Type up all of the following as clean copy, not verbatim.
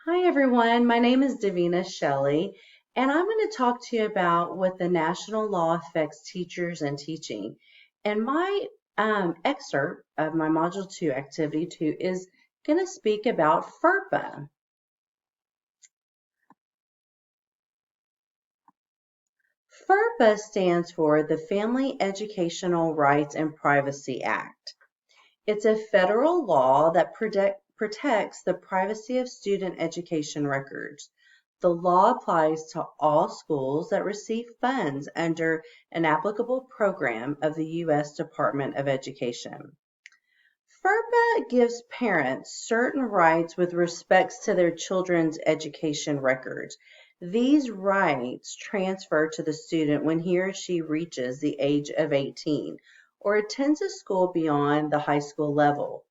Hi everyone, my name is Divina Shelley, and I'm going to talk to you about what the national law affects teachers and teaching. And my excerpt of my Module 2, Activity 2, is going to speak about FERPA. FERPA stands for the Family Educational Rights and Privacy Act. It's a federal law that protects the privacy of student education records. The law applies to all schools that receive funds under an applicable program of the U.S. Department of Education. FERPA gives parents certain rights with respects to their children's education records. These rights transfer to the student when he or she reaches the age of 18 or attends a school beyond the high school level.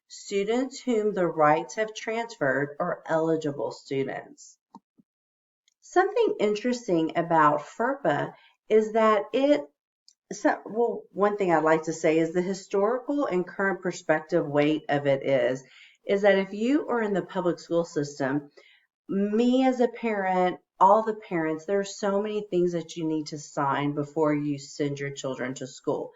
Students whom the rights have transferred are eligible students. Something interesting about FERPA is that one thing I'd like to say is the historical and current perspective weight of it is that if you are in the public school system, me as a parent, all the parents, there are so many things that you need to sign before you send your children to school.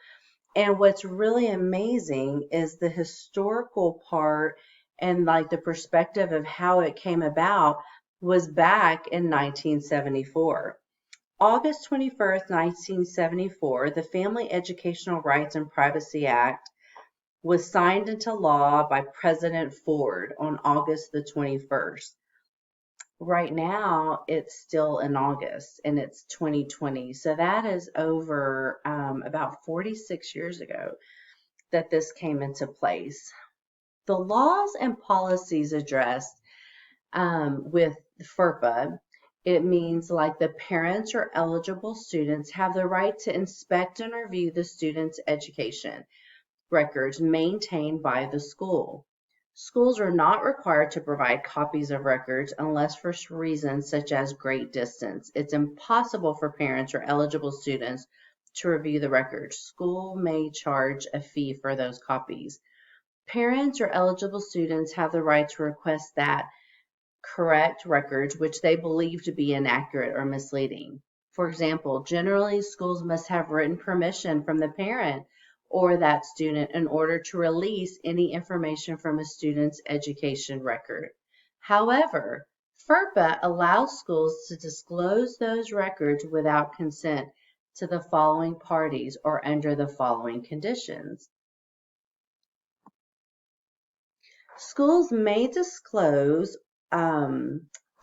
And what's really amazing is the historical part and like the perspective of how it came about was back in 1974. August 21st, 1974, the Family Educational Rights and Privacy Act was signed into law by President Ford on August the 21st. Right now, it's still in August and it's 2020. So that is over about 46 years ago that this came into place. The laws and policies addressed with FERPA, it means like the parents or eligible students have the right to inspect and review the student's education records maintained by the school. Schools are not required to provide copies of records unless for reasons such as great distance. It's impossible for parents or eligible students to review the records. School may charge a fee for those copies. Parents or eligible students have the right to request that correct records which they believe to be inaccurate or misleading. For example, generally schools must have written permission from the parent or that student in order to release any information from a student's education record. However, FERPA allows schools to disclose those records without consent to the following parties or under the following conditions. Schools may disclose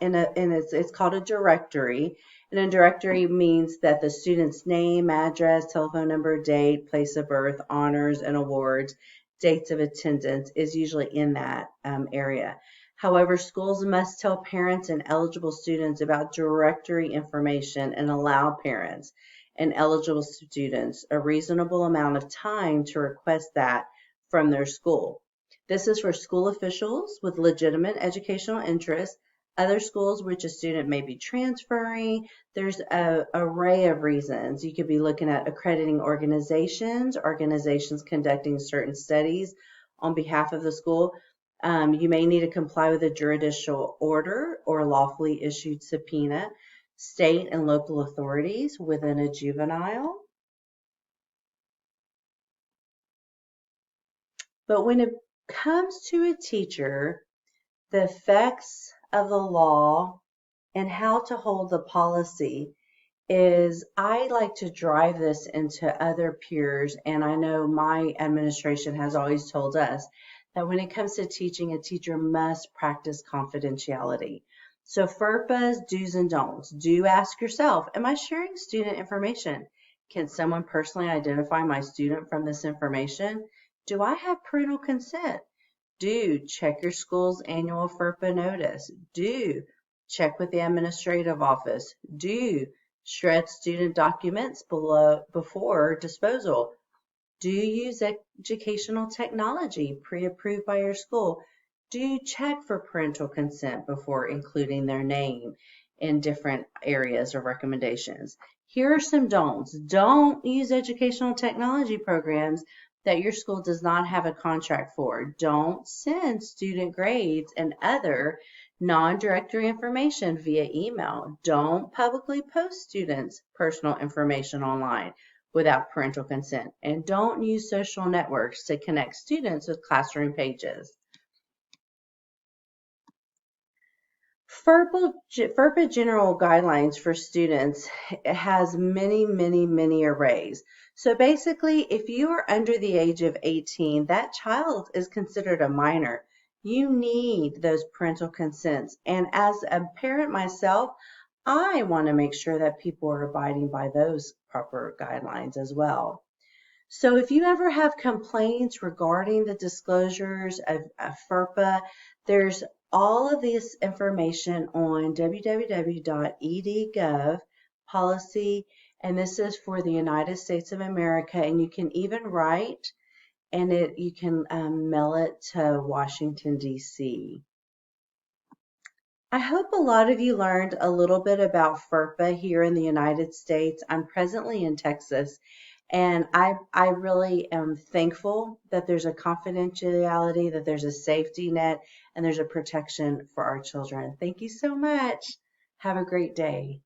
it's called a directory. And a directory means that the student's name, address, telephone number, date, place of birth, honors and awards, dates of attendance is usually in that area. However, schools must tell parents and eligible students about directory information and allow parents and eligible students a reasonable amount of time to request that from their school. This is for school officials with legitimate educational interests, other schools which a student may be transferring. There's an array of reasons. You could be looking at accrediting organizations, organizations conducting certain studies on behalf of the school. You may need to comply with a judicial order or lawfully issued subpoena, state and local authorities within a juvenile. But when it comes to a teacher, the effects of the law and how to hold the policy is I like to drive this into other peers, and I know my administration has always told us that when it comes to teaching, a teacher must practice confidentiality. So FERPA's do's and don'ts. Do ask yourself, am I sharing student information? Can someone personally identify my student from this information? Do I have parental consent? Do check your school's annual FERPA notice. Do check with the administrative office. Do shred student documents before disposal. Do use educational technology pre-approved by your school. Do check for parental consent before including their name in different areas or recommendations. Here are some don'ts. Don't use educational technology programs that your school does not have a contract for. Don't send student grades and other Non-directory information via email. Don't publicly post students' personal information online without parental consent. And don't use social networks to connect students with classroom pages. FERPA general guidelines for students has many arrays. So basically, if you are under the age of 18, that child is considered a minor. You need those parental consents. And as a parent myself, I want to make sure that people are abiding by those proper guidelines as well. So if you ever have complaints regarding the disclosures of FERPA, there's all of this information on www.ed.gov policy, and this is for the United States of America, and you can even write, and you can mail it to Washington, D.C. I hope a lot of you learned a little bit about FERPA here in the United States. I'm presently in Texas, and I really am thankful that there's a confidentiality, that there's a safety net, and there's a protection for our children. Thank you so much. Have a great day.